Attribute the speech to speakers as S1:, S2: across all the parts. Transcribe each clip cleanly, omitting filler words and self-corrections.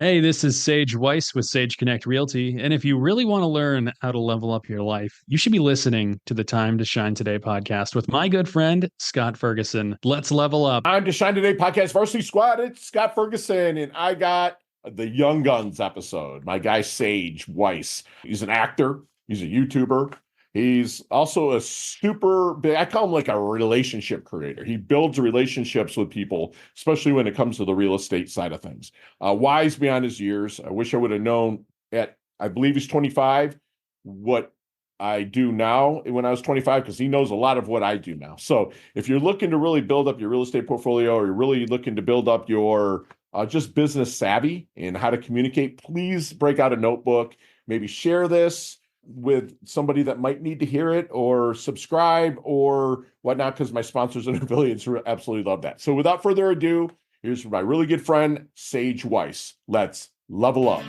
S1: Hey, this is Sage Weiss with Sage Connect Realty. And if you really want to learn how to level up your life, you should be listening to the Time to Shine Today podcast with my good friend, Scott Ferguson. Let's level up.
S2: I'm to Shine Today podcast varsity squad. It's Scott Ferguson, and I got the Young Guns episode. My guy Sage Weiss. He's an actor. He's a YouTuber. He's also a super big, I call him like a relationship creator. He builds relationships with people, especially when it comes to the real estate side of things. Wise beyond his years. I wish I would have known I believe he's 25, what I do now when I was 25, because he knows a lot of what I do now. So if you're looking to really build up your real estate portfolio, or you're really looking to build up your just business savvy and how to communicate, please break out a notebook, maybe share this with somebody that might need to hear it, or subscribe or whatnot, because my sponsors and affiliates absolutely love that. So without further ado, here's my really good friend, Sage Weiss. Let's level up.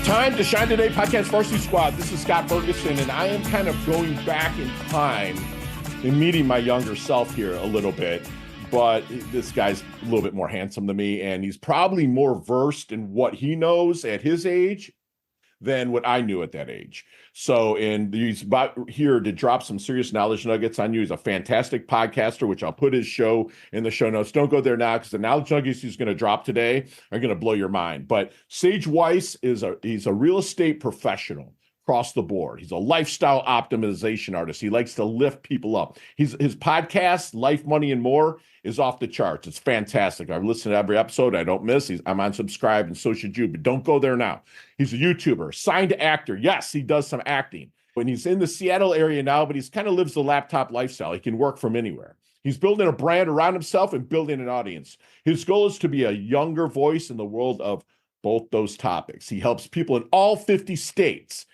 S2: Time to Shine Today podcast varsity squad. This is Scott Ferguson, and I am kind of going back in time and meeting my younger self here a little bit. But this guy's a little bit more handsome than me, and he's probably more versed in what he knows at his age than what I knew at that age. So, and he's about here to drop some serious knowledge nuggets on you. He's a fantastic podcaster, which I'll put his show in the show notes. Don't go there now, because the knowledge nuggets he's going to drop today are going to blow your mind. But Sage Weiss he's a real estate professional across the board. He's a lifestyle optimization artist. He likes to lift people up. His podcast, Life, Money, and More, is off the charts. It's fantastic. I've listened to every episode. I don't miss. I'm on subscribe, and so should you, but don't go there now. He's a YouTuber, signed actor. Yes, he does some acting. When he's in the Seattle area now, but he's kind of lives the laptop lifestyle. He can work from anywhere. He's building a brand around himself and building an audience. His goal is to be a younger voice in the world of both those topics. He helps people in all 50 states,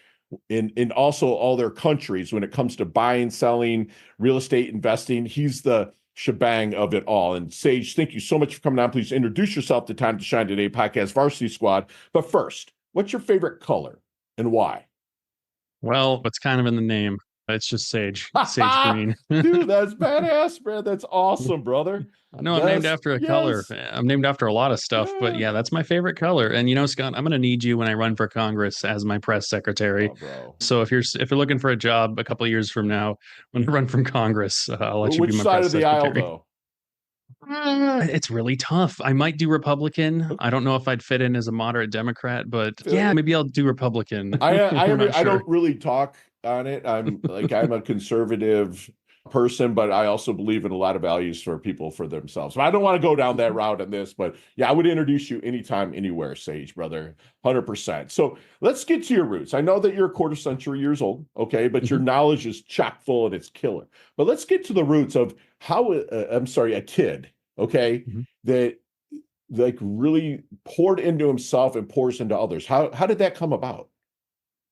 S2: in also all their countries, when it comes to buying, selling, real estate investing. He's the shebang of it all. And Sage, thank you so much for coming on. Please introduce yourself to Time to Shine Today podcast varsity squad. But first, what's your favorite color and why?
S1: Well, what's kind of in the name? It's just sage green.
S2: Dude, that's badass, man. That's awesome, brother.
S1: I know I'm named after a color. I'm named after a lot of stuff, but yeah, that's my favorite color. And Scott, I'm going to need you when I run for Congress as my press secretary.
S2: Bro.
S1: So if you're looking for a job a couple of years from now, when I run from Congress, I'll let you be my press secretary. Which side of the aisle, though? It's really tough. I might do Republican. I don't know if I'd fit in as a moderate Democrat, but yeah, maybe I'll do Republican.
S2: I don't really talk on it. I'm a conservative person, but I also believe in a lot of values for people for themselves. So I don't want to go down that route on this, but yeah, I would introduce you anytime, anywhere, Sage, brother, 100%. So let's get to your roots. I know that you're a quarter century years old, okay, but your knowledge is chock full and it's killer. But let's get to the roots of how, a kid, okay, that like really poured into himself and pours into others. How did that come about?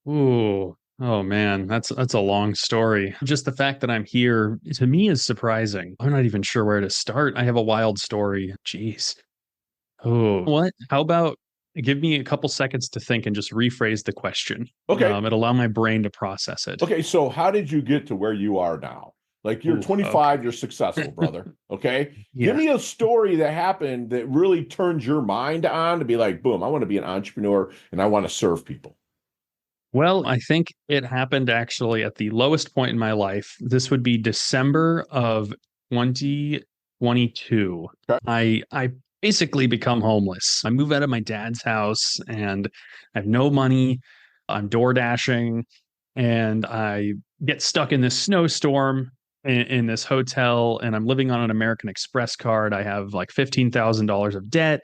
S1: Ooh. Oh man, that's a long story. Just the fact that I'm here to me is surprising. I'm not even sure where to start. I have a wild story. Jeez. Oh, what? How about give me a couple seconds to think and just rephrase the question.
S2: Okay.
S1: It'll allow my brain to process it.
S2: Okay, so how did you get to where you are now? Like you're 25, okay. You're successful, brother. Okay. Yeah. Give me a story that happened that really turned your mind on to be like, boom, I want to be an entrepreneur and I want to serve people.
S1: Well, I think it happened actually at the lowest point in my life. This would be December of 2022. Okay. I basically become homeless. I move out of my dad's house and I have no money. I'm door dashing and I get stuck in this snowstorm in this hotel, and I'm living on an American Express card. I have like $15,000 of debt.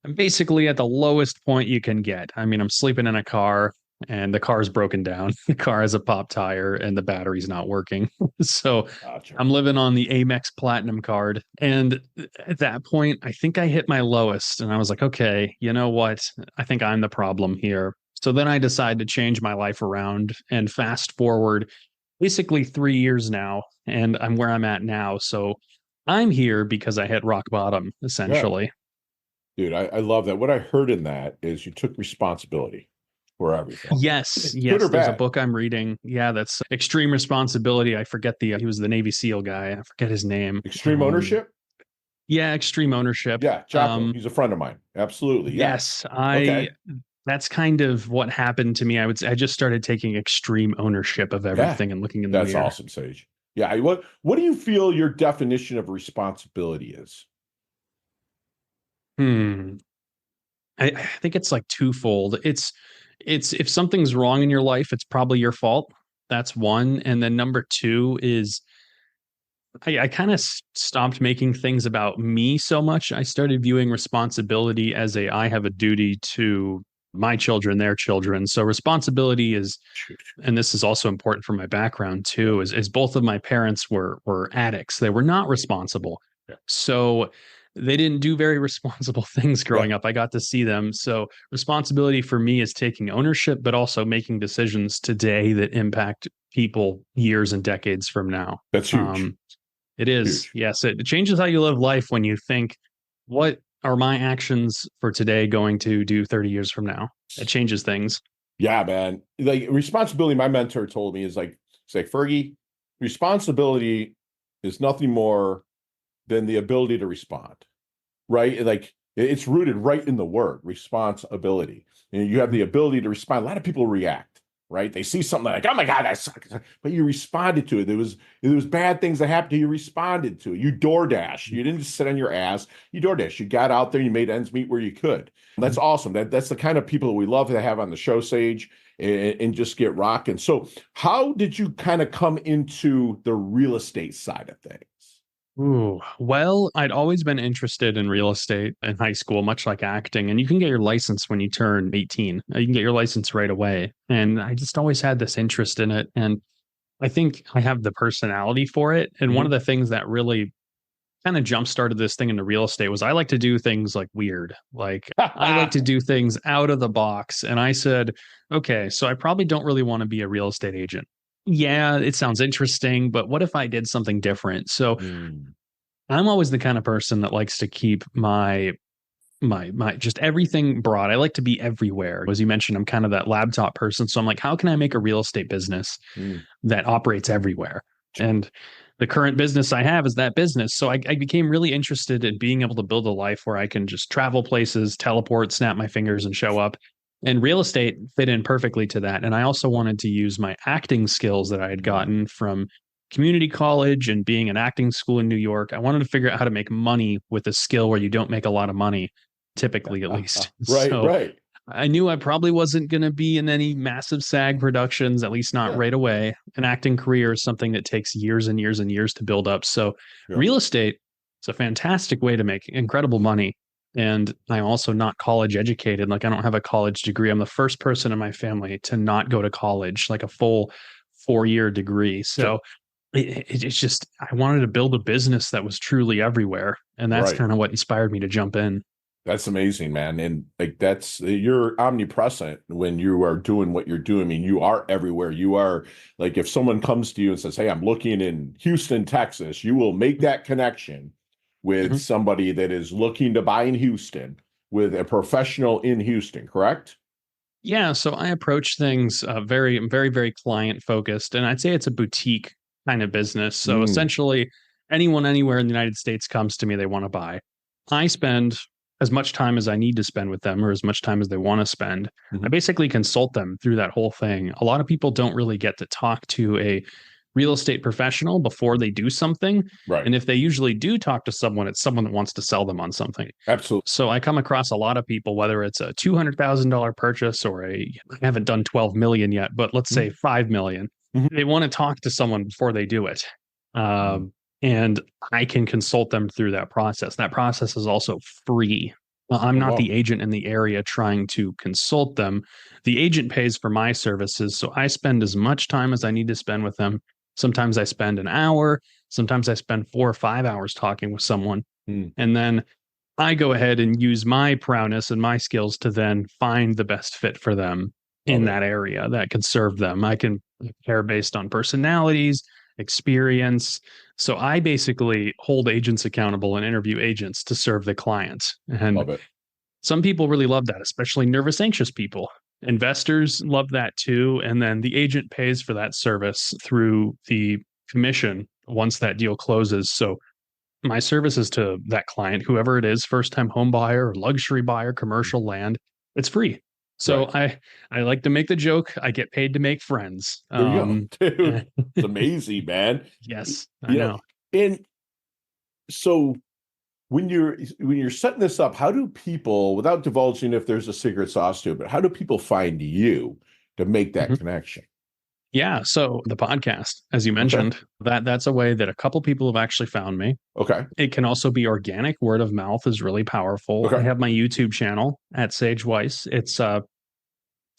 S1: I'm basically at the lowest point you can get. I mean, I'm sleeping in a car. And the car's broken down. The car has a pop tire and the battery's not working. So gotcha. I'm living on the Amex Platinum card. And at that point, I think I hit my lowest. And I was like, okay, you know what? I think I'm the problem here. So then I decided to change my life around and fast forward basically 3 years now. And I'm where I'm at now. So I'm here because I hit rock bottom, essentially.
S2: Yeah. Dude, I love that. What I heard in that is you took responsibility for everything.
S1: Yes. There's a book I'm reading. Yeah, that's Extreme Responsibility. I forget he was the Navy SEAL guy. I forget his name.
S2: Extreme Ownership?
S1: Yeah, extreme ownership.
S2: Yeah, Jocko. He's a friend of mine. Absolutely. Yeah.
S1: Yes, I
S2: Okay.
S1: that's kind of what happened to me. I would say I just started taking extreme ownership of
S2: Yeah.
S1: everything and looking in the
S2: That's
S1: mirror.
S2: awesome, Sage. Yeah. What do you feel your definition of responsibility is?
S1: Hmm. I think it's like twofold. It's if something's wrong in your life, it's probably your fault. That's one. And then number two is I kind of stopped making things about me so much. I started viewing responsibility as I have a duty to my children, their children. So responsibility is, and this is also important for my background too, is both of my parents were addicts. They were not responsible.
S2: Yeah.
S1: So they didn't do very responsible things
S2: Yeah.
S1: growing up. I got to see them. So responsibility for me is taking ownership, but also making decisions today that impact people years and decades from now.
S2: That's huge.
S1: It is.
S2: Huge.
S1: Yes. It changes how you live life when you think, what are my actions for today going to do 30 years from now? It changes things.
S2: Yeah, man. Like responsibility, my mentor told me is like, it's like, Fergie, responsibility is nothing more than the ability to respond, right? Like it's rooted right in the word responsibility. You have the ability to respond. A lot of people react, right? They see something like, oh my God, that sucks. But you responded to it. There was bad things that happened to you. You responded to it. You DoorDash. You didn't just sit on your ass. You DoorDash. You got out there. You made ends meet where you could. That's awesome. That's the kind of people that we love to have on the show, Sage, and just get rocking. So how did you kind of come into the real estate side of things?
S1: Ooh, well, I'd always been interested in real estate in high school, much like acting. And you can get your license when you turn 18. You can get your license right away. And I just always had this interest in it. And I think I have the personality for it. And one of
S2: Mhm.
S1: the things that really kind of jump started this thing into real estate was I like to do things like weird. Like I like to do things out of the box. And I said, okay, so I probably don't really want to be a real estate agent. Yeah, it sounds interesting, but what if I did something different? So
S2: Mm.
S1: I'm always the kind of person that likes to keep my just everything broad. I like to be everywhere. As you mentioned, I'm kind of that laptop person. So I'm like, how can I make a real estate business
S2: Mm.
S1: that operates everywhere? And the current business I have is that business. So I became really interested in being able to build a life where I can just travel places, teleport, snap my fingers, and show up. And real estate fit in perfectly to that. And I also wanted to use my acting skills that I had
S2: Mm.
S1: gotten from community college and being an acting school in New York. I wanted to figure out how to make money with a skill where you don't make a lot of money, typically at least.
S2: Right,
S1: So
S2: right.
S1: I knew I probably wasn't going to be in any massive SAG productions, at least not
S2: Yeah,
S1: right away. An acting career is something that takes years and years and years to build up. So,
S2: yeah.
S1: real estate is a fantastic way to make incredible money. And I'm also not college educated. Like, I don't have a college degree. I'm the first person in my family to not go to college, like a full 4 year degree.
S2: Sure.
S1: So, it's just, I wanted to build a business that was truly everywhere. And that's
S2: Right.
S1: kind of what inspired me to jump in.
S2: That's amazing, man. And like that's you're omnipresent when you are doing what you're doing. I mean, you are everywhere. You are like if someone comes to you and says, "Hey, I'm looking in Houston, Texas," you will make that connection with
S1: Mhm.
S2: somebody that is looking to buy in Houston with a professional in Houston, correct?
S1: Yeah, so I approach things very client focused, and I'd say it's a boutique kind of business. So
S2: Mm.
S1: essentially, anyone anywhere in the United States comes to me, they want to buy. I spend as much time as I need to spend with them, or as much time as they want to spend. I
S2: Mhm.
S1: basically consult them through that whole thing. A lot of people don't really get to talk to a real estate professional before they do something.
S2: Right.
S1: And if they usually do talk to someone, it's someone that wants to sell them on something.
S2: Absolutely.
S1: So I come across a lot of people, whether it's a $200,000 purchase or I haven't done 12 million yet, but let's say
S2: Mhm.
S1: 5 million.
S2: Mhm.
S1: They want to talk to someone before they do it.
S2: Mhm.
S1: And I can consult them through that process. That process is also free. I'm
S2: Oh,
S1: not
S2: wow.
S1: the agent in the area trying to consult them. The agent pays for my services. So I spend as much time as I need to spend with them. Sometimes I spend an hour. Sometimes I spend 4 or 5 hours talking with someone.
S2: Mm.
S1: And then I go ahead and use my prowess and my skills to then find the best fit for them
S2: Love
S1: in
S2: it.
S1: that area that can serve them. I can pair based on personalities, experience. So I basically hold agents accountable and interview agents to serve the clients. And
S2: Love it.
S1: some people really love that, especially nervous, anxious people. Investors love that too. And then the agent pays for that service through the commission once that deal closes. So my services to that client, whoever it is, first time home buyer, luxury buyer, commercial land, it's free. So
S2: Right.
S1: I like to make the joke. I get paid to make friends.
S2: There you go. Dude, it's amazing, man.
S1: Yes, I
S2: You know,
S1: know.
S2: and so when you're setting this up, how do people, without divulging if there's a secret sauce to it, but how do people find you to make that
S1: Mhm.
S2: connection?
S1: Yeah. So the podcast, as you
S2: Okay.
S1: mentioned, that's a way that a couple people have actually found me.
S2: Okay.
S1: It can also be organic. Word of mouth is really powerful. I
S2: Okay.
S1: have my YouTube channel at Sage Weiss. It's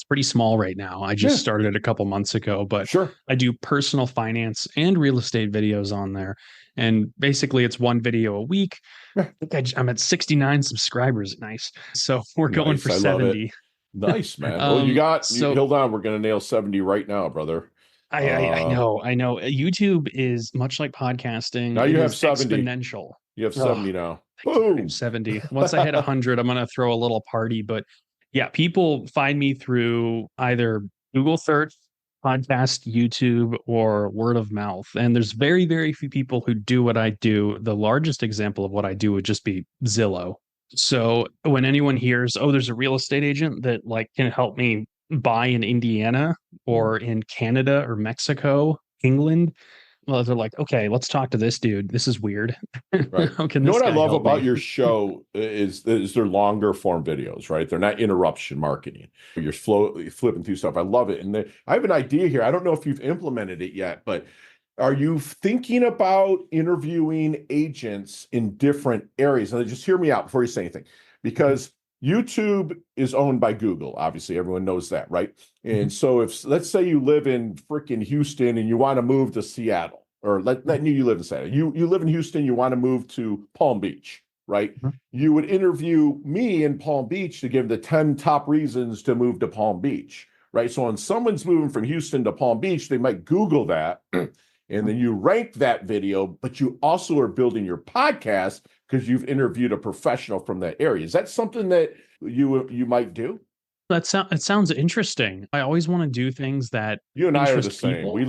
S1: pretty small right now. I just
S2: Yeah.
S1: started it a couple months ago, but
S2: Sure.
S1: I do personal finance and real estate videos on there. And basically, it's one video a week.
S2: Yeah.
S1: I think I'm at 69 subscribers. Nice. So we're going
S2: Nice.
S1: for
S2: I love it.
S1: 70.
S2: Nice, man. Well,
S1: So
S2: hold on. We're going to nail 70 right now, brother.
S1: I know, I know. YouTube is much like podcasting.
S2: Now
S1: It
S2: you have
S1: is
S2: 70.
S1: exponential.
S2: You have
S1: Oh,
S2: 70 now.
S1: thank you. I have
S2: Boom.
S1: 70. Once I hit 100, I'm going to throw a little party. But yeah, people find me through either Google search, podcast, YouTube, or word of mouth. And there's very, very few people who do what I do. The largest example of what I do would just be Zillow. So when anyone hears, oh, there's a real estate agent that like can help me buy in Indiana or in Canada or Mexico, England, well, they're like, okay, let's talk to this dude. This is weird.
S2: Right.
S1: How can
S2: You know
S1: this
S2: what I
S1: guy
S2: love
S1: help
S2: about
S1: me?
S2: your show is they're longer form videos, right? They're not interruption marketing. You're flipping through stuff. I love it. And I have an idea here. I don't know if you've implemented it yet, but are you thinking about interviewing agents in different areas? And just hear me out before you say anything, because YouTube is owned by Google. Obviously, everyone knows that, right?
S1: Mhm.
S2: And so if, let's say you live in freaking Houston and you want to move to Seattle, or let you live in Seattle. You live in Houston, you want to move to Palm Beach, right?
S1: Mhm.
S2: You would interview me in Palm Beach to give the 10 top reasons to move to Palm Beach, right? So when someone's moving from Houston to Palm Beach, they might Google that. And then you rank that video, but you also are building your podcast because you've interviewed a professional from that area. Is that something that you might do?
S1: It sounds interesting. I always want to do things that
S2: You and I are the
S1: interest
S2: same.
S1: people.
S2: We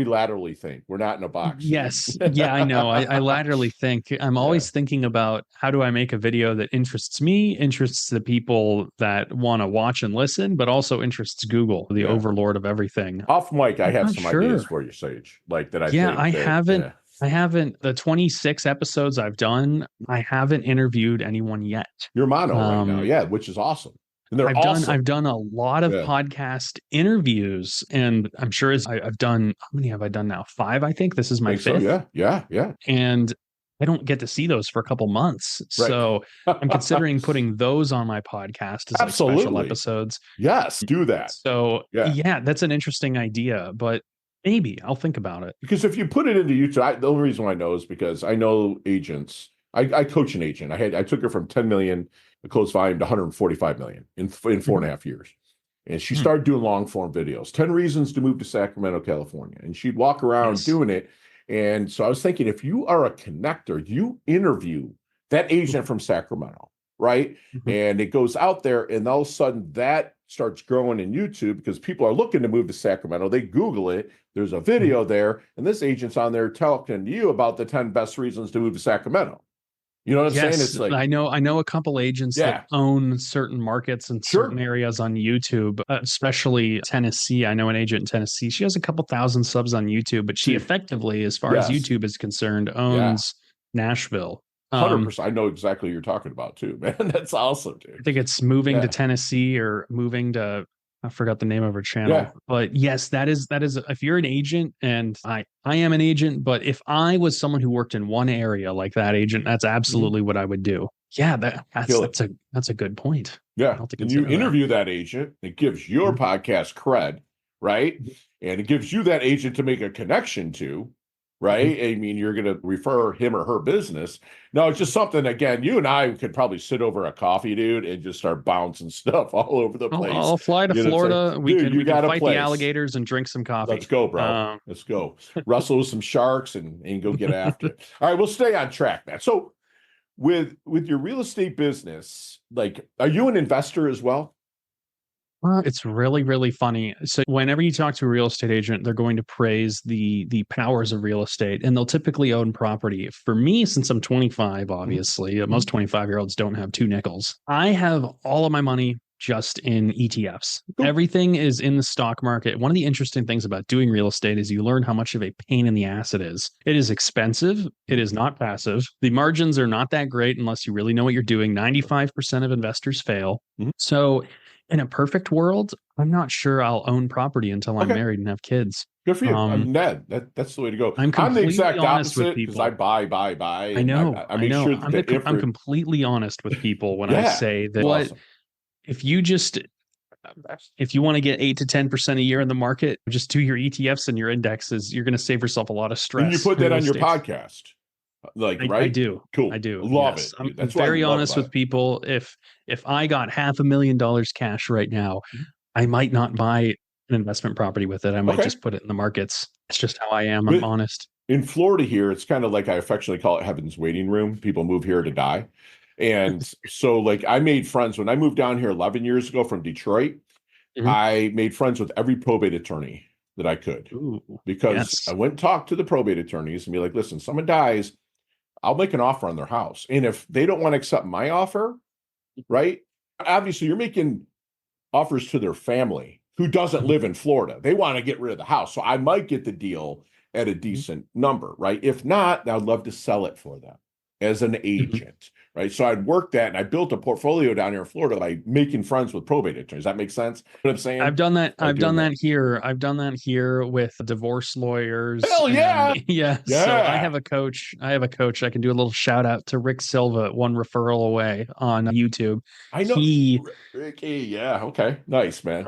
S2: laterally think. We're not in a box, dude.
S1: Yes. Yeah, I know. I laterally think. I'm
S2: Yeah.
S1: always thinking about how do I make a video that interests me, interests the people that want to watch and listen, but also interests Google, the
S2: Yeah.
S1: overlord of everything.
S2: Off mic, I
S1: I'm
S2: have
S1: not
S2: some ideas
S1: sure.
S2: for you, Sage, like that I
S1: Yeah,
S2: think that, yeah.
S1: I haven't the 26 episodes I've done, I haven't interviewed anyone yet.
S2: You're mono right now.
S1: Um,
S2: Yeah, which is awesome. And they're awesome.
S1: I've done a lot of
S2: Yeah.
S1: podcast interviews, and I'm sure I've done, how many have I done now? 5, I think. This is
S2: I
S1: my
S2: think so.
S1: 5th.
S2: Yeah. Yeah. Yeah.
S1: And I don't get to see those for a couple months.
S2: Right.
S1: So I'm considering putting those on my podcast as like special
S2: Absolutely.
S1: episodes.
S2: Yes. Do that.
S1: So
S2: Yeah.
S1: yeah, that's an interesting idea, but maybe I'll think about it.
S2: Because if you put it into YouTube, the only reason why I know is because I know agents. I coach an agent. I took her from 10 million close volume to 145 million in 4.5 years. And she
S1: Mhm.
S2: started doing long form videos, 10 reasons to move to Sacramento, California. And she'd walk around
S1: Yes.
S2: doing it. And so I was thinking, if you are a connector, you interview that agent from Sacramento, right?
S1: Mhm.
S2: And it goes out there, and all of a sudden that starts growing in YouTube because people are looking to move to Sacramento. They Google it. There's a video there, and this agent's on there talking to you about the 10 best reasons to move to Sacramento. You know what I'm saying?
S1: Yes,
S2: It's like,
S1: I know a couple agents
S2: yeah,
S1: that own certain markets and certain
S2: sure.
S1: areas on YouTube, especially Tennessee. I know an agent in Tennessee. She has a couple thousand subs on YouTube, but she
S2: See,
S1: effectively, as far as
S2: yes,
S1: YouTube is concerned,
S2: yeah,
S1: owns Nashville.
S2: 100%. I know exactly what you're talking about too, man. That's awesome,
S1: I
S2: dude.
S1: think it's moving to
S2: Yeah,
S1: Tennessee or moving to, I forgot the name of her
S2: yeah.
S1: channel. But yes, that is if you're an agent, and I am an agent, but if I was someone who worked in one area like that agent, that's
S2: Mhm.
S1: absolutely what I would do. Yeah,
S2: Kill it.
S1: that's a good point. I'll
S2: Yeah.
S1: have to
S2: And you
S1: consider that.
S2: interview that agent, it gives your
S1: Mhm.
S2: podcast cred, right?
S1: Mhm.
S2: And it gives you that agent to make a connection to,
S1: Mhm.
S2: right? I mean, you're going to refer him or her business. No, it's just something, again, you and I could probably sit over a coffee, dude, and just start bouncing stuff all over the place.
S1: I'll fly to
S2: You know, it's like,
S1: Florida.
S2: dude, you
S1: We can
S2: got a
S1: fight the
S2: place.
S1: alligators and drink some
S2: Let's
S1: coffee.
S2: go, bro. Let's go. Wrestle with some sharks and go get after it. All right, we'll stay on track, man. So with your real estate business, like, are you an investor as well?
S1: It's really, really funny. So whenever you talk to a real estate agent, they're going to praise the powers of real estate, and they'll typically own property. For me, since I'm 25,
S2: Mhm.
S1: obviously,
S2: Mhm.
S1: most 25-year-olds don't have two nickels. I have all of my money just in ETFs.
S2: Cool.
S1: Everything is in the stock market. One of the interesting things about doing real estate is you learn how much of a pain in the ass it is. It is expensive. It is not passive. The margins are not that great unless you really know what you're doing. 95% of investors fail.
S2: Mhm.
S1: So in a perfect world, I'm not sure I'll own property until I'm
S2: Okay.
S1: married and have kids.
S2: Good for you.
S1: Um,
S2: I'm Ned. That's the way to go.
S1: I'm
S2: I'm the
S1: completely
S2: exact
S1: honest with
S2: opposite because I
S1: people.
S2: buy,
S1: I
S2: and
S1: know,
S2: I
S1: I
S2: make
S1: know.
S2: sure that the
S1: I'm
S2: infra.
S1: completely honest with people when I
S2: Yeah,
S1: say that
S2: it's
S1: what
S2: awesome.
S1: if you just if you want to get 8 to 10% a year in the market, just do your ETFs and your indexes. You're going to save yourself a lot of
S2: And you
S1: stress.
S2: put that
S1: Real
S2: on your
S1: estate's
S2: podcast, like,
S1: I
S2: right?
S1: do. I
S2: Cool.
S1: do.
S2: Love
S1: Yes.
S2: it,
S1: I'm
S2: dude. That's what I
S1: very
S2: love
S1: honest
S2: about
S1: with
S2: it.
S1: people. If I got $500,000 cash right now,
S2: Mhm.
S1: I might not buy an investment property with it. I might
S2: Okay.
S1: just put it in the markets. It's just how I am. I'm
S2: But
S1: honest.
S2: in Florida here, it's kind of like I affectionately call it heaven's waiting room. People move here to die. And so like I made friends when I moved down here 11 years ago from Detroit.
S1: Mhm.
S2: I made friends with every probate attorney that I could
S1: Ooh,
S2: because I
S1: yes.
S2: went and talked to the probate attorneys and be like, listen, someone dies, I'll make an offer on their house. And if they don't want to accept my offer, right? Obviously, you're making offers to their family who doesn't
S1: Mhm.
S2: live in Florida. They want to get rid of the house. So I might get the deal at a
S1: Mhm.
S2: decent number, right? If not, I'd love to sell it for them as an
S1: Mhm.
S2: agent, right? So I'd work that and I built a portfolio down here in Florida by making friends with probate attorneys. Does that make sense? What I'm saying?
S1: I've done that.
S2: By
S1: I've
S2: doing
S1: done
S2: that.
S1: that here. I've done that here with divorce lawyers.
S2: Hell
S1: And
S2: yeah.
S1: yeah, so I
S2: Yeah.
S1: have a coach. I have a coach. I can do a little shout out to Rick Silva, one referral away on YouTube.
S2: I know.
S1: He
S2: Ricky. Yeah. Okay. Nice, man.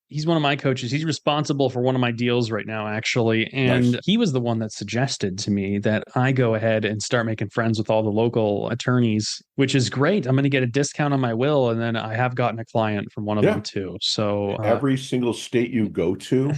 S1: he's one of my coaches. He's responsible for one of my deals right now, actually.
S2: Nice.
S1: And he was the one that suggested to me that I go ahead and start making friends with all the local attorneys, which is great. I'm going to get a discount on my will. And then I have gotten a client from one of them
S2: Yeah.
S1: too. So,
S2: Every single state you go to,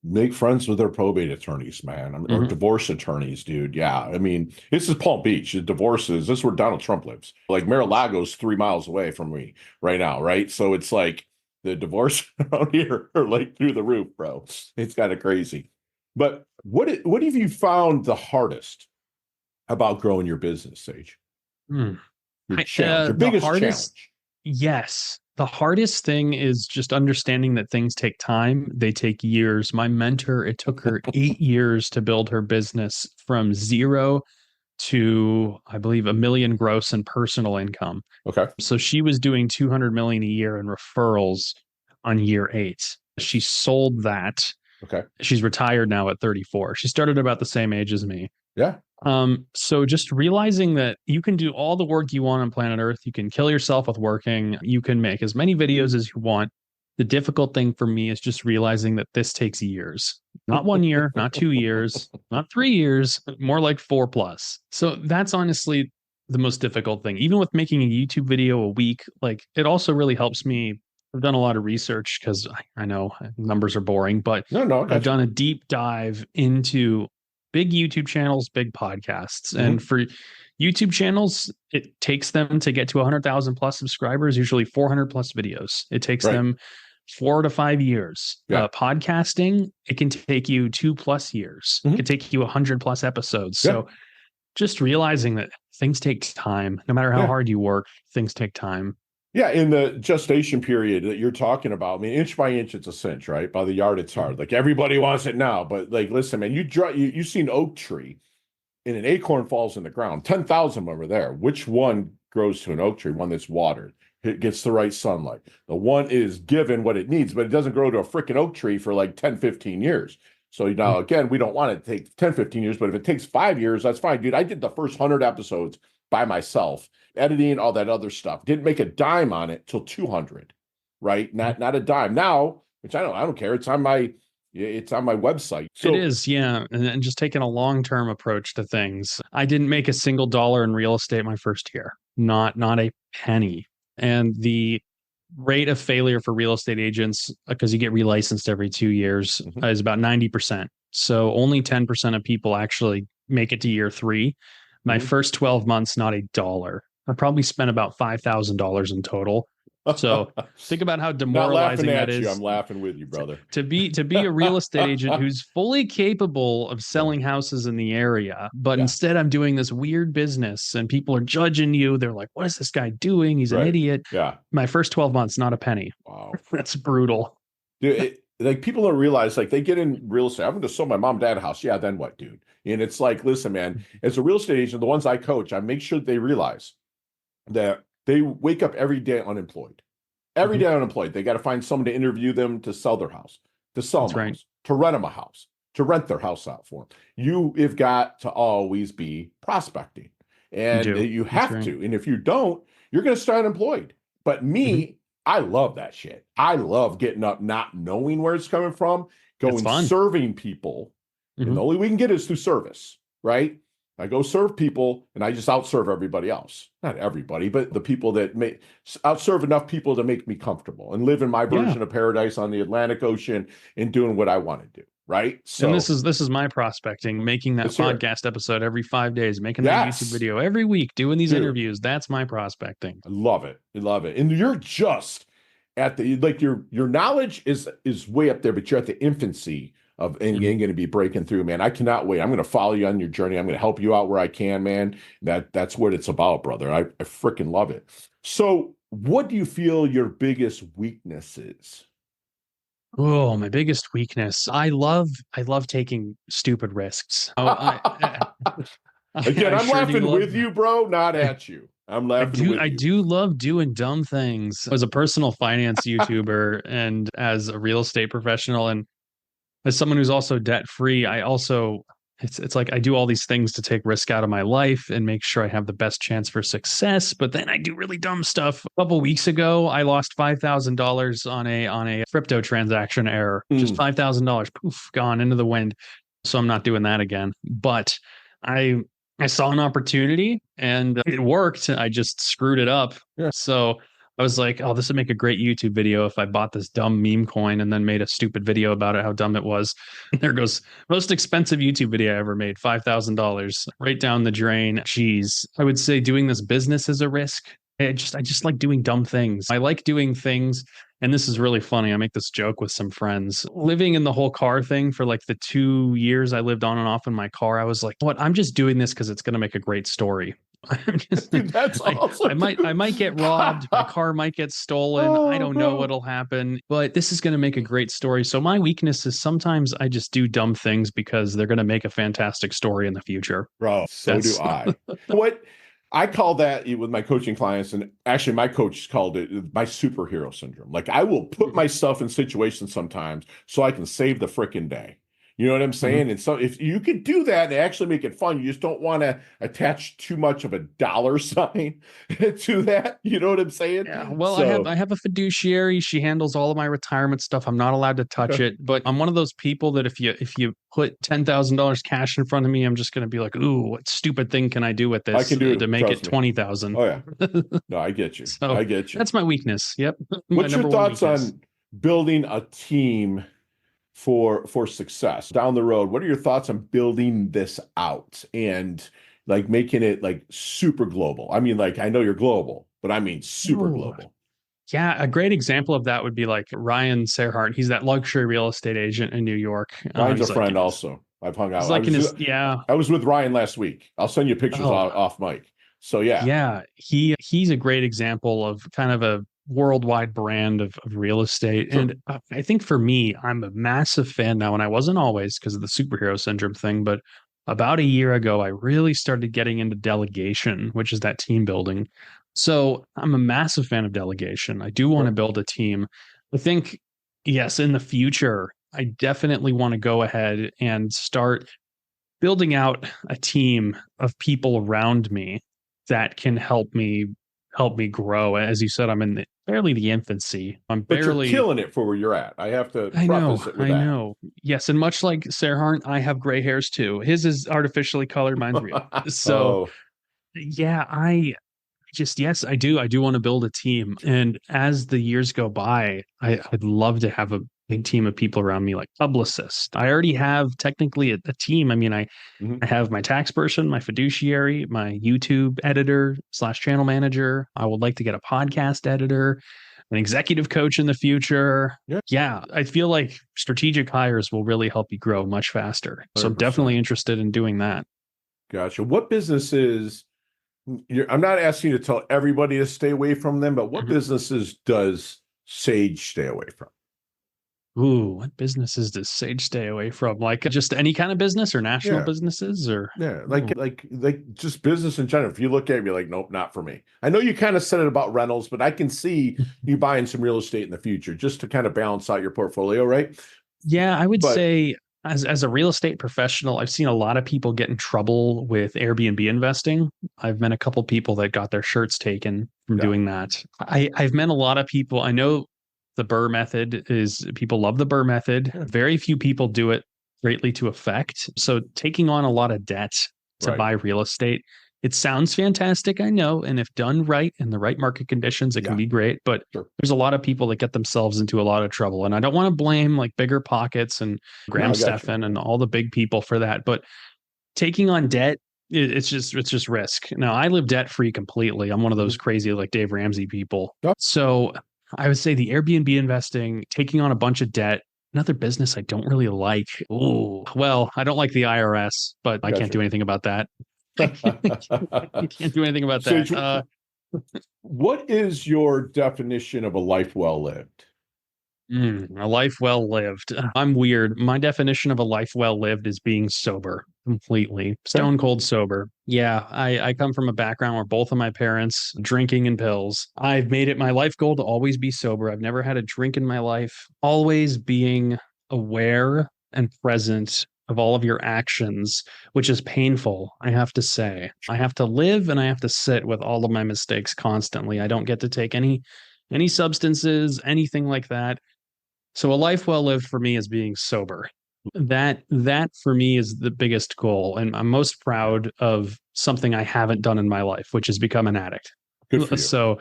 S2: make friends with their probate attorneys, man, or
S1: mhm.
S2: divorce attorneys, dude. Yeah. I mean, this is Palm Beach. The divorces, this is where Donald Trump lives. Like Mar-a-Lago's 3 miles away from me right now, right? So it's like the divorce around here are like through the roof, bro. It's kind of crazy. But what have you found the hardest about growing your business, Sage?
S1: Hmm.
S2: Your challenge, your
S1: The
S2: biggest
S1: hardest,
S2: challenge.
S1: yes. The hardest thing is just understanding that things take time. They take years. My mentor, it took her 8 years to build her business from zero to, I believe, 1 million gross in personal income.
S2: Okay.
S1: So she was doing 200 million a year in referrals on year 8. She sold that.
S2: Okay.
S1: She's retired now at 34. She started about the same age as me.
S2: Yeah.
S1: So just realizing that you can do all the work you want on planet Earth, you can kill yourself with working, you can make as many videos as you want. The difficult thing for me is just realizing that this takes years. Not 1 year, not 2 years, not 3 years, more like 4 plus. So that's honestly the most difficult thing. Even with making a YouTube video a week, like it also really helps me. I've done a lot of research because I know numbers are boring, but
S2: No, no, I
S1: I've
S2: got you.
S1: done a deep dive into big YouTube channels, big podcasts. And
S2: Mhm.
S1: for YouTube channels, it takes them to get to 100,000 plus subscribers, usually 400 plus videos. It takes
S2: Right.
S1: them 4 to 5 years.
S2: Yeah.
S1: Podcasting, it can take you 2 plus years. It
S2: Mhm.
S1: can take you 100 plus episodes.
S2: Yeah.
S1: So just realizing that things take time, no matter how
S2: Yeah.
S1: hard you work, things take time.
S2: Yeah, in the gestation period that you're talking about, I mean, inch by inch, it's a cinch, right? By the yard, it's hard. Like everybody wants it now, but like, listen, man, you see an oak tree, and an acorn falls in the ground. 10,000 of them are there. Which one grows to an oak tree? One that's watered, it gets the right sunlight. The one is given what it needs, but it doesn't grow to a freaking oak tree for like 10, 15 years. So now again, we don't want it to take 10, 15 years, but if it takes 5 years, that's fine, dude. I did the first 100 episodes by myself, editing, all that other stuff. Didn't make a dime on it till 200, right? Not a dime. Now, which I don't care. It's on my website.
S1: It
S2: So
S1: is, yeah. And just taking a long-term approach to things. I didn't make a single dollar in real estate my first year. Not a penny. And the rate of failure for real estate agents, because you get relicensed every 2 years,
S2: mhm,
S1: is about 90%. So only 10% of people actually make it to year 3. My
S2: mhm.
S1: first 12 months, not a dollar. I probably spent about $5,000 in total. So think about how
S2: Not laughing
S1: demoralizing that
S2: at you.
S1: is
S2: I'm laughing with you, brother.
S1: to be a real estate agent who's fully capable of selling houses in the area, but
S2: Yeah.
S1: instead I'm doing this weird business and people are judging you. They're like, what is this guy doing? He's an
S2: Right.
S1: idiot.
S2: Yeah.
S1: My first 12 months, not a penny.
S2: Wow.
S1: That's brutal.
S2: Dude, like people don't realize, like they get in real estate. I'm going to sell my mom and dad a house. Yeah, then what, dude? And it's like, listen, man, as a real estate agent, the ones I coach, I make sure they realize that they wake up every day unemployed. Every day unemployed. They got to find someone to interview them to sell their house, to sell them a house, to rent them a house, to rent their house out for them. You have got to always be prospecting, and you have to. And if you don't, you're going to stay unemployed. But me, I love that shit. I love getting up, not knowing where it's coming from, going serving people. And the only way we can get it is through service, right? I go serve people and I just outserve everybody else. Not everybody, but the people that outserve enough people to make me comfortable and live in my version of paradise on the Atlantic Ocean and doing what I want to do. Right. So,
S1: and this is my prospecting, making that podcast episode every 5 days, making that YouTube video every week, doing these interviews. That's my prospecting.
S2: I love it. I love it. And you're just at the, like your knowledge is way up there, but you're at the infancy of and going to be breaking through, man. I cannot wait. I'm going to follow you on your journey. I'm going to help you out where I can, man. That's what it's about, brother. I freaking love it. So what do you feel your biggest weakness is?
S1: Oh, my biggest weakness. I love taking stupid risks.
S2: Again, I'm laughing with you, bro, not at you. I'm laughing with you.
S1: I do love doing dumb things. As a personal finance YouTuber and as a real estate professional and as someone who's also debt free, I also it's like I do all these things to take risk out of my life and make sure I have the best chance for success. But then I do really dumb stuff. A couple weeks ago, I lost $5,000 on a crypto transaction error. Just $5,000, poof, gone into the wind. So I'm not doing that again. But I saw an opportunity and it worked. I just screwed it up. Yeah. So I was like, oh, this would make a great YouTube video if I bought this dumb meme coin and then made a stupid video about it, how dumb it was. There goes most expensive YouTube video I ever made, $5,000, right down the drain. Jeez, I would say doing this business is a risk. I just like doing dumb things. I like doing things. And this is really funny. I make this joke with some friends. Living in the whole car thing for like the 2 years I lived on and off in my car, I was like, what? I'm just doing this because it's going to make a great story.
S2: Dude, that's awesome.
S1: I might get robbed. My car might get stolen. I don't know what'll happen, but this is going to make a great story. So my weakness is sometimes I just do dumb things because they're going to make a fantastic story in the future.
S2: Bro, so do I. What I call that with my coaching clients, and actually my coach called it my superhero syndrome. Like I will put myself in situations sometimes so I can save the freaking day. You know what I'm saying? And so if you could do that and actually make it fun, you just don't want to attach too much of a dollar sign to that. You know what I'm saying?
S1: Yeah. Well, so, I have a fiduciary. She handles all of my retirement stuff. I'm not allowed to touch it, but I'm one of those people that if you put $10,000 cash in front of me, I'm just going to be like, ooh, what stupid thing can I do with this
S2: I can do
S1: to make it 20,000?
S2: Oh yeah. No, I get you.
S1: So
S2: I get you.
S1: That's my weakness. Yep.
S2: What's your thoughts on building a team for success down the road? What are your thoughts on building this out and like making it like super global? I mean, like I know you're global, but I mean super global.
S1: Yeah, a great example of that would be like Ryan Serhart. He's that luxury real estate agent in New York.
S2: Ryan's a friend also. I've hung out.
S1: I was
S2: with Ryan last week. I'll send you pictures off mic. So yeah.
S1: Yeah, he's a great example of kind of a worldwide brand of real estate. Sure. And I think for me, I'm a massive fan now, and I wasn't always because of the superhero syndrome thing, but about a year ago, I really started getting into delegation, which is that team building. So I'm a massive fan of delegation. I do want to build a team. I think, yes, in the future, I definitely want to go ahead and start building out a team of people around me that can help me grow. As you said, I'm in barely the infancy. But you're
S2: killing it for where you're at. I have to preface it with that.
S1: I know. Yes, and much like Serhart, I have gray hairs too. His is artificially colored, mine's real. So yeah, I do want to build a team. And as the years go by, I'd love to have a big team of people around me, like publicists. I already have technically a team. I mean, I have my tax person, my fiduciary, my YouTube editor / channel manager. I would like to get a podcast editor. an executive coach in the future.
S2: Yeah.
S1: Yeah, I feel like strategic hires will really help you grow much faster. So I'm
S2: 100%.
S1: definitely interested in doing that.
S2: Gotcha. What businesses, I'm not asking you to tell everybody to stay away from them, but what
S1: Mhm.
S2: businesses does Sage stay away from?
S1: Ooh, what businesses does Sage stay away from? Like just any kind of business or national
S2: Yeah.
S1: businesses or
S2: Yeah,
S1: Ooh.
S2: like just business in general. If you look at it, you're like, nope, not for me. I know you kind of said it about rentals, but I can see you buying some real estate in the future just to kind of balance out your portfolio, right?
S1: Yeah, I would
S2: But
S1: say as a real estate professional, I've seen a lot of people get in trouble with Airbnb investing. I've met a couple people that got their shirts taken from
S2: yeah,
S1: doing that. I've met a lot of people. I know the Burr method is people love the Burr method.
S2: yeah,
S1: Very few people do it greatly to effect. So taking on a lot of debt to
S2: right.
S1: buy real estate, it sounds fantastic, I know. And if done right in the right market conditions, it can
S2: Yeah,
S1: be great. But
S2: sure.
S1: there's a lot of people that get themselves into a lot of trouble. And I don't want to blame like Bigger Pockets and
S2: No,
S1: Graham
S2: I got you.
S1: Stephan and all the big people for that. But taking on debt, it's just risk. Now I live debt free completely. I'm one of those
S2: Mhm.
S1: crazy like Dave Ramsey people.
S2: Yep.
S1: So I would say the Airbnb investing, taking on a bunch of debt, another business I don't really like. Oh, well, I don't like the IRS, but I can't
S2: Gotcha.
S1: do anything about that. You can't do anything about that.
S2: Sage, what is your definition of a life well lived?
S1: A life well lived. I'm weird. My definition of a life well lived is being sober completely,
S2: Okay.
S1: stone cold sober. Yeah, I come from a background where both of my parents drinking and pills. I've made it my life goal to always be sober. I've never had a drink in my life. Always being aware and present of all of your actions, which is painful, I have to say. I have to live and I have to sit with all of my mistakes constantly. I don't get to take any substances, anything like that. So a life well lived for me is being sober. That for me is the biggest goal. And I'm most proud of something I haven't done in my life, which is become an addict.
S2: Good for you.
S1: So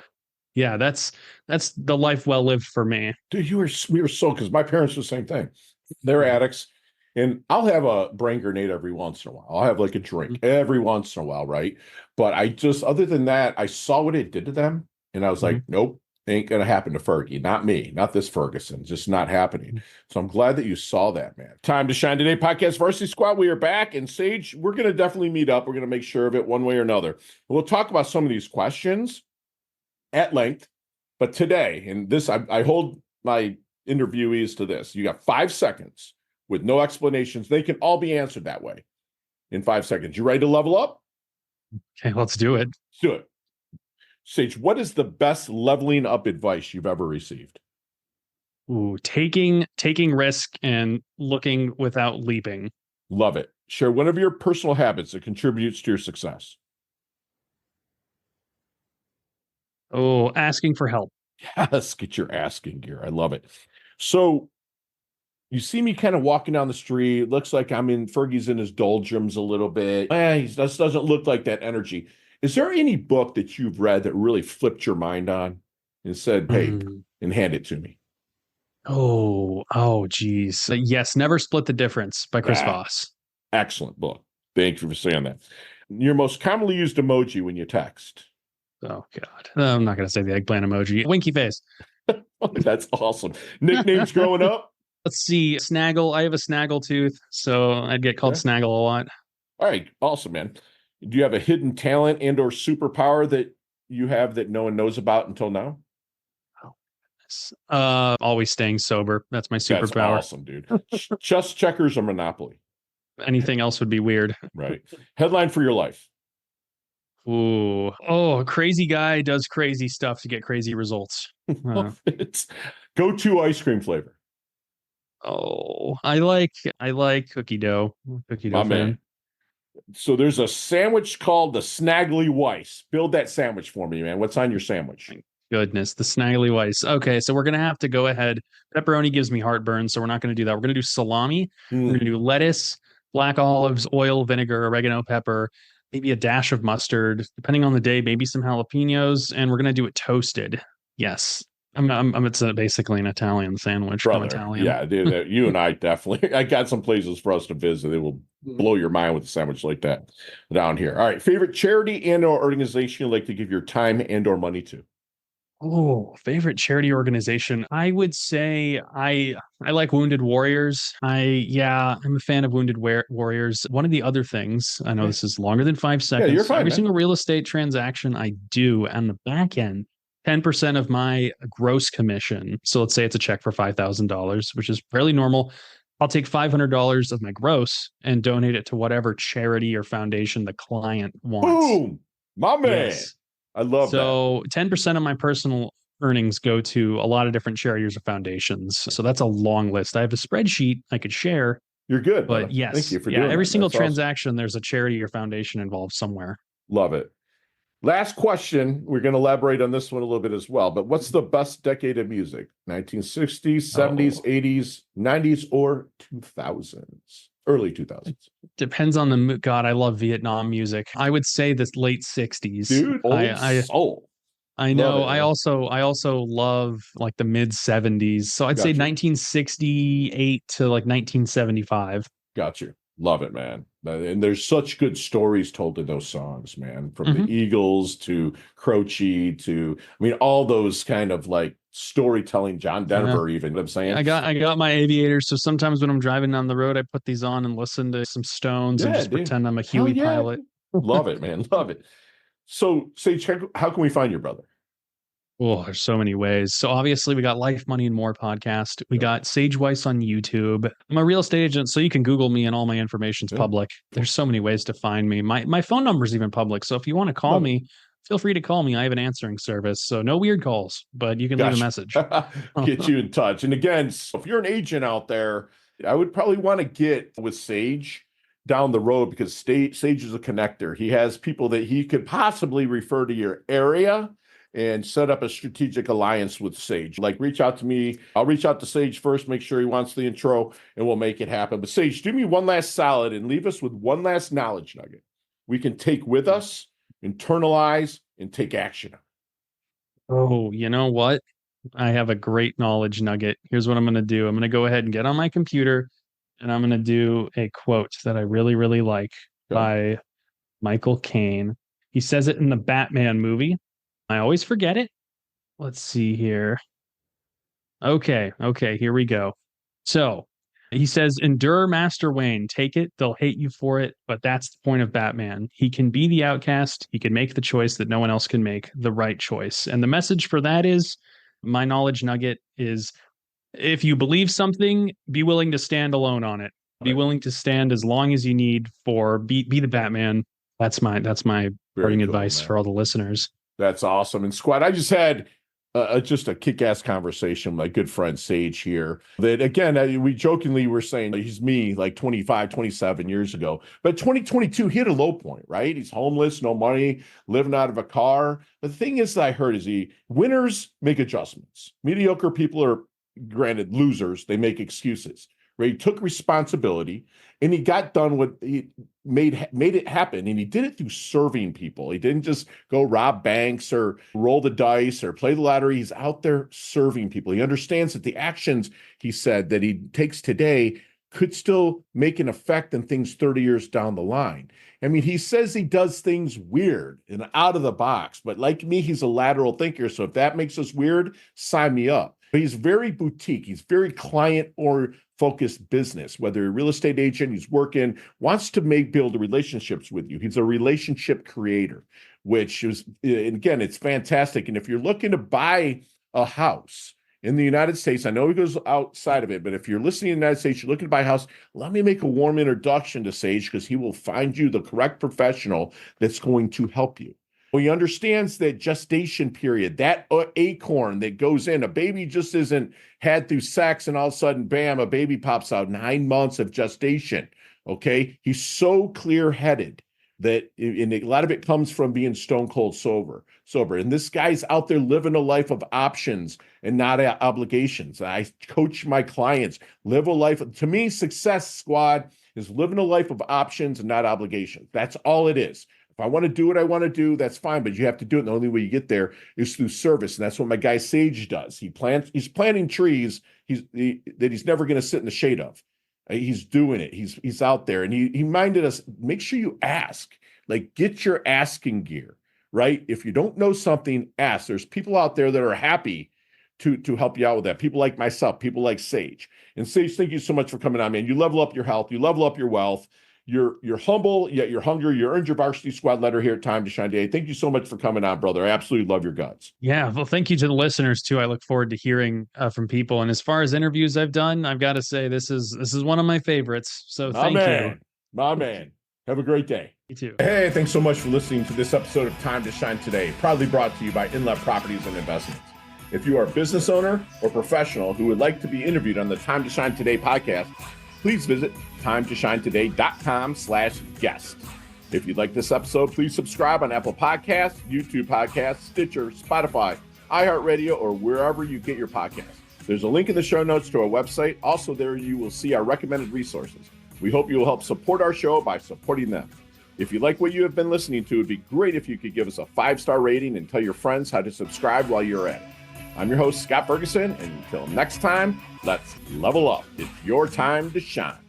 S1: yeah, that's the life well lived for me.
S2: Dude, we were so, because my parents were the same thing. They're addicts. And I'll have a brain grenade every once in a while. I'll have like a drink every once in a while, right? But other than that, I saw what it did to them. And I was
S1: Mm-hmm.
S2: like, nope, ain't gonna happen to Fergie. Not me, not this Ferguson. Just not happening. So I'm glad that you saw that, man. Time to Shine Today podcast Varsity Squad. We are back. And Sage, we're gonna definitely meet up. We're gonna make sure of it one way or another. We'll talk about some of these questions at length. But today, and this, I hold my interviewees to this. You got 5 seconds with no explanations. They can all be answered that way in 5 seconds. You ready to level up?
S1: Okay, let's do it.
S2: Let's do it. Sage, what is the best leveling up advice you've ever received?
S1: Ooh, taking risk and looking without leaping.
S2: Love it. Share one of your personal habits that contributes to your success.
S1: Oh, asking for help.
S2: Yes, get your asking gear. I love it. So you see me kind of walking down the street. Looks like Fergie's in his doldrums a little bit. He just doesn't look like that energy. Is there any book that you've read that really flipped your mind on and said, hey,
S1: Mm.
S2: and hand it to me?
S1: Geez. Yes, Never Split the Difference by Chris
S2: Ah,
S1: Voss.
S2: excellent book. Thank you for saying that. Your most commonly used emoji when you text.
S1: Oh God. I'm not gonna say the eggplant emoji. Winky face.
S2: That's awesome. Nicknames growing up?
S1: Let's see. Snaggle. I have a snaggle tooth, so I'd get called
S2: Okay.
S1: Snaggle a lot.
S2: All right. Awesome, man. Do you have a hidden talent and or superpower that you have that no one knows about until now?
S1: Always staying sober. That's my
S2: That's
S1: superpower.
S2: awesome, dude. Chess, checkers, or Monopoly?
S1: Anything else would be weird.
S2: Right. Headline for your life.
S1: Ooh. Oh, a crazy guy does crazy stuff to get crazy results.
S2: It's go-to ice cream flavor.
S1: I like cookie dough. Cookie
S2: My
S1: dough fan.
S2: man. So there's a sandwich called the Snaggly Weiss. Build that sandwich for me, man. What's on your sandwich?
S1: Goodness, the Snaggly Weiss. Okay, so we're gonna have to go ahead. Pepperoni gives me heartburn, so we're not gonna do that. We're gonna do salami. We're gonna do lettuce, black olives, oil, vinegar, oregano, pepper, maybe a dash of mustard, depending on the day. Maybe some jalapenos, and we're gonna do it toasted. Yes, it's basically an Italian sandwich. I'm
S2: Brother.
S1: Italian.
S2: Yeah, dude, you and I definitely. I got some places for us to visit. They will blow your mind with a sandwich like that down here. All right, favorite charity and or organization you'd like to give your time and or money to?
S1: Oh, favorite charity organization. I would say I like Wounded Warriors. I'm a fan of Warriors. One of the other things, I know
S2: Yeah,
S1: this is longer than five
S2: yeah, you're
S1: seconds.
S2: fine,
S1: Every
S2: man.
S1: single real estate transaction I do on the back end, 10% of my gross commission. So let's say it's a check for $5,000, which is fairly normal. I'll take $500 of my gross and donate it to whatever charity or foundation the client wants.
S2: Boom, my man.
S1: Yes.
S2: I love that.
S1: So 10% of my personal earnings go to a lot of different charities or foundations. So that's a long list. I have a spreadsheet I could share,
S2: You're good,
S1: but
S2: brother. Thank
S1: yes,
S2: you for
S1: yeah,
S2: doing
S1: every
S2: that.
S1: single
S2: That's awesome.
S1: transaction, there's a charity or foundation involved somewhere.
S2: Love it. Last question. We're going to elaborate on this one a little bit as well. But what's the best decade of music? 1960s, 70s,
S1: Oh,
S2: 80s, 90s, or 2000s? Early 2000s.
S1: depends on the mood. God, I love Vietnam music. I would say the late 60s.
S2: Dude, old soul.
S1: I
S2: Love
S1: know.
S2: it, man.
S1: I also love like the mid 70s. So I'd say
S2: Got you.
S1: 1968 to like 1975.
S2: Got you. Love it, man. And there's such good stories told in those songs, man. From the
S1: Mhm.
S2: Eagles to Croce to, I mean, all those kind of like storytelling, John
S1: Yeah.
S2: Denver, even, you know what I'm saying?
S1: I got my aviators, so sometimes when I'm driving down the road, I put these on and listen to some Stones and
S2: Yeah,
S1: just
S2: dude.
S1: pretend I'm a
S2: Hell
S1: Huey
S2: yeah.
S1: pilot.
S2: Love it, man. Love it. So, Sage, how can we find your brother?
S1: Oh, there's so many ways. So obviously we got Life, Money, and More podcast. We
S2: Yeah.
S1: got Sage Weiss on YouTube. I'm a real estate agent, so you can Google me and all my information's
S2: Yeah.
S1: public. There's so many ways to find me. My phone number's even public. So if you want to call
S2: Love it.
S1: me, feel free to call me. I have an answering service. So no weird calls, but you can leave a
S2: Gotcha.
S1: message.
S2: Get you in touch. And again, so if you're an agent out there, I would probably want to get with Sage down the road because Sage is a connector. He has people that he could possibly refer to your area and set up a strategic alliance with Sage. Like reach out to me. I'll reach out to Sage first, make sure he wants the intro, and we'll make it happen. But Sage, do me one last solid and leave us with one last knowledge nugget we can take with us, internalize, and take action.
S1: Oh, you know what? I have a great knowledge nugget. Here's what I'm going to do. I'm going to go ahead and get on my computer and I'm going to do a quote that I really, really like
S2: Okay.
S1: by Michael Caine. He says it in the Batman movie. I always forget it. Let's see here. Okay, here we go. So he says, endure, Master Wayne. Take it. They'll hate you for it, but that's the point of Batman. He can be the outcast. He can make the choice that no one else can make, the right choice. And the message for that is my knowledge nugget is if you believe something, be willing to stand alone on it. Be
S2: Right.
S1: willing to stand as long as you need for be the Batman. That's my
S2: Very
S1: parting
S2: cool,
S1: advice
S2: man.
S1: for all the listeners.
S2: That's awesome. And Squad, I just had just a kick-ass conversation with my good friend Sage here that again, we jokingly were saying he's me like 25, 27 years ago, but 2022 hit a low point, right? He's homeless, no money, living out of a car. The thing is that I heard is winners make adjustments. Mediocre people are granted losers. They make excuses. Right? He took responsibility and he got done what he made it happen. And he did it through serving people. He didn't just go rob banks or roll the dice or play the lottery. He's out there serving people. He understands that the actions, he said, that he takes today could still make an effect in things 30 years down the line. I mean, he says he does things weird and out of the box, but like me, he's a lateral thinker. So if that makes us weird, sign me up. But he's very boutique. He's very client or focused business, whether you're a real estate agent, he's working, wants to build relationships with you. He's a relationship creator, which is, and again, it's fantastic. And if you're looking to buy a house in the United States, I know he goes outside of it, but if you're listening in the United States, you're looking to buy a house, let me make a warm introduction to Sage because he will find you the correct professional that's going to help you. Well, he understands that gestation period, that acorn that goes in, a baby just isn't had through sex and all of a sudden, bam, a baby pops out, 9 months of gestation. Okay. He's so clear headed that, and a lot of it comes from being stone cold sober. And this guy's out there living a life of options and not obligations. I coach my clients, live a life. To me, success, Squad, is living a life of options and not obligations. That's all it is. If I want to do what I want to do, that's fine, but you have to do it. And the only way you get there is through service. And that's what my guy Sage does. He's planting trees that he's never going to sit in the shade of. He's doing it. He's out there. And he minded us, make sure you ask. Like, get your asking gear. right? If you don't know something, ask. There's people out there that are happy to help you out with that. People like myself, people like Sage. And Sage, thank you so much for coming on, man. You level up your health, you level up your wealth. You're humble, yet you're hungry. You earned your varsity squad letter here at Time to Shine today. Thank you so much for coming on, brother. I absolutely love your guts.
S1: Yeah, well, thank you to the listeners too. I look forward to hearing from people. And as far as interviews I've done, I've got to say this is one of my favorites. So thank you.
S2: My man. Have a great day.
S1: You too.
S2: Hey, thanks so much for listening to this episode of Time to Shine Today, proudly brought to you by Inlet Properties and Investments. If you are a business owner or professional who would like to be interviewed on the Time to Shine Today podcast, please visit timetoshinetoday.com/guest. If you like this episode, please subscribe on Apple Podcasts, YouTube Podcasts, Stitcher, Spotify, iHeartRadio, or wherever you get your podcasts. There's a link in the show notes to our website. Also, there you will see our recommended resources. We hope you will help support our show by supporting them. If you like what you have been listening to, it'd be great if you could give us a 5-star rating and tell your friends how to subscribe while you're at it. I'm your host, Scott Ferguson, and until next time, let's level up. It's your time to shine.